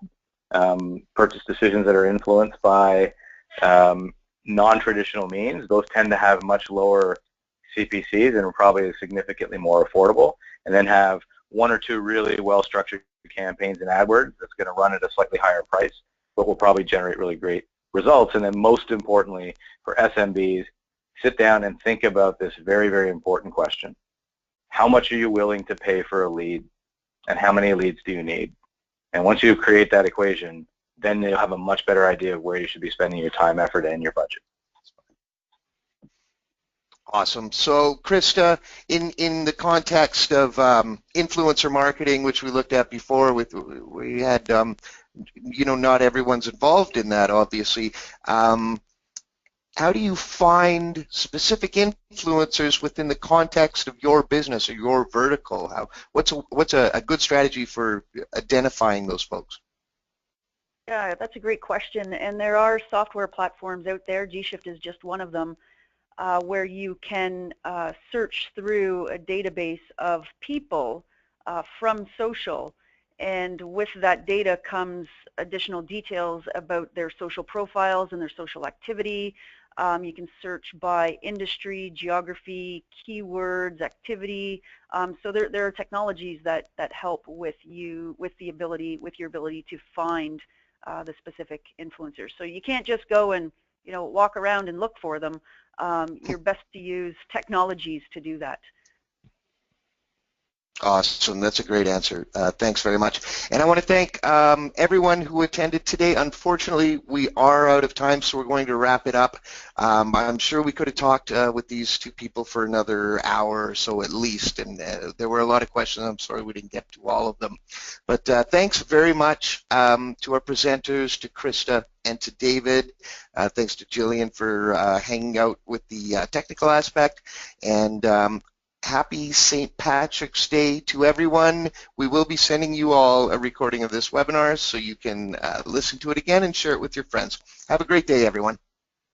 purchase decisions that are influenced by non-traditional means, those tend to have much lower CPCs and are probably significantly more affordable, and then have one or two really well-structured campaigns in AdWords that's going to run at a slightly higher price, but will probably generate really great results. And then most importantly, for SMBs, sit down and think about this very, very important question. How much are you willing to pay for a lead, and how many leads do you need? And once you create that equation, then you'll have a much better idea of where you should be spending your time, effort, and your budget. Awesome. So, Krista, in the context of influencer marketing, which we looked at before, we had, not everyone's involved in that, obviously. How do you find specific influencers within the context of your business or your vertical? What's a good strategy for identifying those folks? Yeah, that's a great question. And there are software platforms out there. G-Shift is just one of them, where you can search through a database of people from social. And with that data comes additional details about their social profiles and their social activity. You can search by industry, geography, keywords, activity. So there are technologies that help with your ability to find the specific influencers. So you can't just go and walk around and look for them. You're best to use technologies to do that. Awesome. That's a great answer. Thanks very much. And I want to thank everyone who attended today. Unfortunately, we are out of time, so we're going to wrap it up. I'm sure we could have talked with these two people for another hour or so at least, and there were a lot of questions. I'm sorry we didn't get to all of them. But thanks very much to our presenters, to Krista and to David. Thanks to Jillian for hanging out with the technical aspect. And happy St. Patrick's Day to everyone. We will be sending you all a recording of this webinar so you can listen to it again and share it with your friends. Have a great day, everyone.